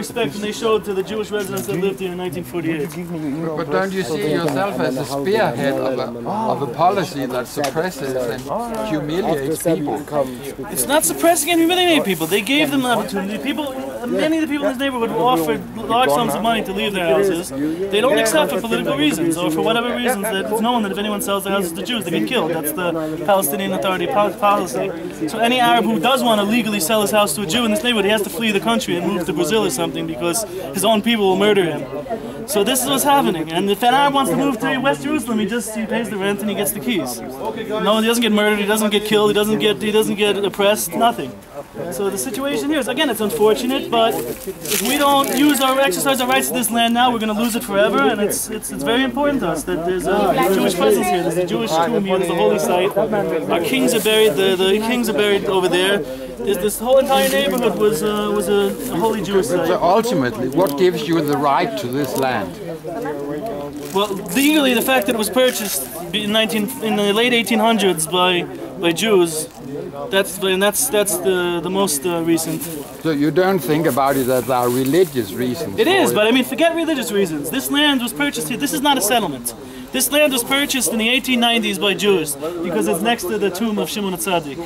respect than they showed to the Jewish residents that lived here in 1948. But don't you see yourself as a spearhead of a policy that suppresses and humiliates people? It's not suppressing and humiliating people. They gave them the opportunity. Many of the people in this neighborhood were offered large sums of money to leave their houses. They don't accept for political reasons or for whatever reasons that it's known that if anyone sells their houses to Jews, they get killed. That's the Palestinian Authority policy. So any Arab who does want to legally sell his house to a Jew in this neighborhood, he has to flee the country and move to Brazil or something because his own people will murder him. So this is what's happening. And if an Arab wants to move to West Jerusalem, he pays the rent and he gets the keys. No, he doesn't get murdered, he doesn't get killed, he doesn't get oppressed, nothing. So the situation here is, again, it's unfortunate, but if we don't exercise our rights to this land now, we're going to lose it forever, and it's very important to us that there's a Jewish presence here. There's a Jewish tomb here, there's a holy site. Our kings are buried, the kings are buried over there. This whole entire neighborhood was a holy Jewish site. So ultimately, what gives you the right to this land? Well, legally, the fact that it was purchased in the late 1800s by Jews, that's the most recent. So you don't think about it that there are religious reasons? It is, but I mean, forget religious reasons. This land was purchased here. This is not a settlement. This land was purchased in the 1890s by Jews because it's next to the tomb of Shimon HaTzadik.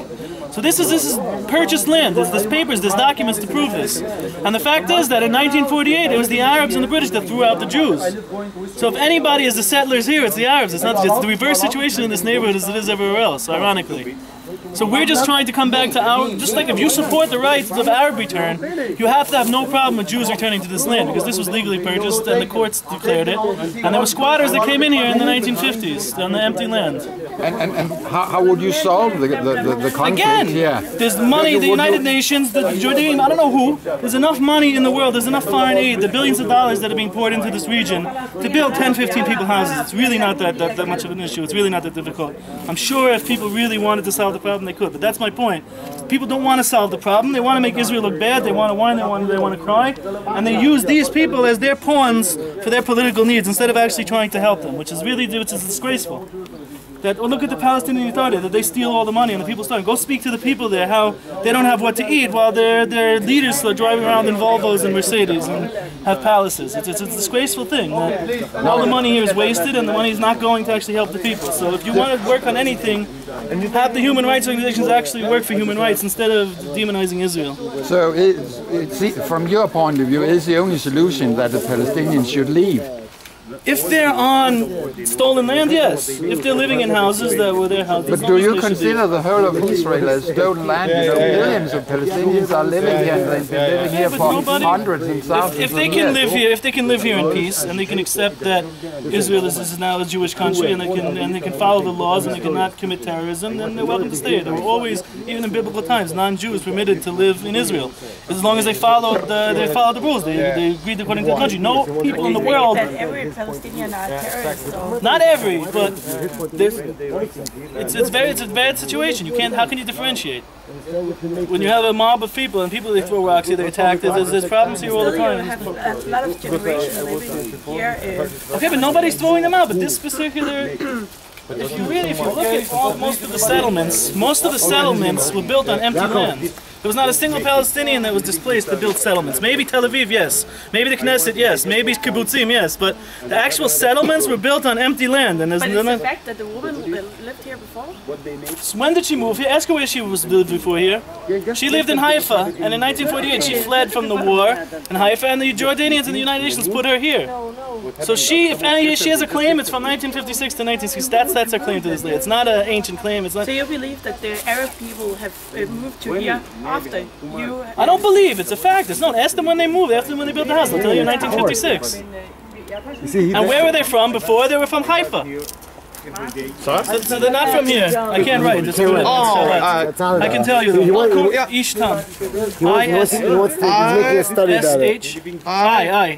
So this is purchased land. There's papers, there's documents to prove this. And the fact is that in 1948, it was the Arabs and the British that threw out the Jews. So if anybody is the settlers here, it's the Arabs. It's the reverse situation in this neighborhood as it is everywhere else, ironically. So we're just trying to come back to just like if you support the rights of Arab return, you have to have no problem with Jews returning to this land because this was legally purchased and the courts declared it. And there were squatters that came in here in the 1950s on the empty land. And how would you solve the conflict? Again, yeah. There's money, the United Nations, the Jordan, I don't know who, there's enough money in the world, there's enough foreign aid, the billions of dollars that are being poured into this region to build 10, 15 people houses. It's really not that much of an issue, it's really not that difficult. I'm sure if people really wanted to solve the problem, they could, but that's my point. People don't want to solve the problem, they want to make Israel look bad, they want to whine, they want to cry, and they use these people as their pawns for their political needs instead of actually trying to help them, which is disgraceful. Look at the Palestinian Authority, that they steal all the money and the people starve. Go speak to the people there, how they don't have what to eat while their leaders are driving around in Volvos and Mercedes and have palaces. It's a disgraceful thing. All the money here is wasted and the money is not going to actually help the people. So if you want to work on anything, have the human rights organizations actually work for human rights instead of demonizing Israel. So from your point of view, is the only solution that the Palestinians should leave? If they're on stolen land, yes. If they're living in houses that were their houses. But do you consider the whole of Israel as stolen land? You know, millions of Palestinians are living here, and they've been living here for hundreds and thousands if they can live here, if they can live here in peace, and they can accept that Israel is now a Jewish country, and they can follow the laws, and they cannot commit terrorism, then they're welcome to stay. There were always, even in biblical times, non-Jews permitted to live in Israel, as long as they followed the rules. They agreed according to the country. No people in the world. Palestinian are terrorists. So. Not every, but it's a bad situation. How can you differentiate? When you have a mob of people and people they throw rocks, they attack. There's problems here all the time. You have a lot of generations living here. Okay, but nobody's throwing them out. But this particular. If you look at most of the settlements were built on empty land. There was not a single Palestinian that was displaced to build settlements. Maybe Tel Aviv, yes. Maybe the Knesset, yes. Maybe kibbutzim, yes. But the actual settlements were built on empty land. And but it's the fact that the woman lived here before? When did she move here? Ask her where she lived before here. She lived in Haifa, and in 1948 she fled from the war in Haifa, and the Jordanians and the United Nations put her here. So she has a claim. It's from 1956 to 1960. That's her claim to this land. It's not an ancient claim. It's not. So you believe that the Arab people have moved to here after you? I don't believe it's a fact. It's not. Ask them when they moved. Ask them when they built the house. They'll tell you in 1956. And where were they from before? They were from Haifa. So they're not from here. I can't write. I can tell you. Ishtam. I-S-H-I.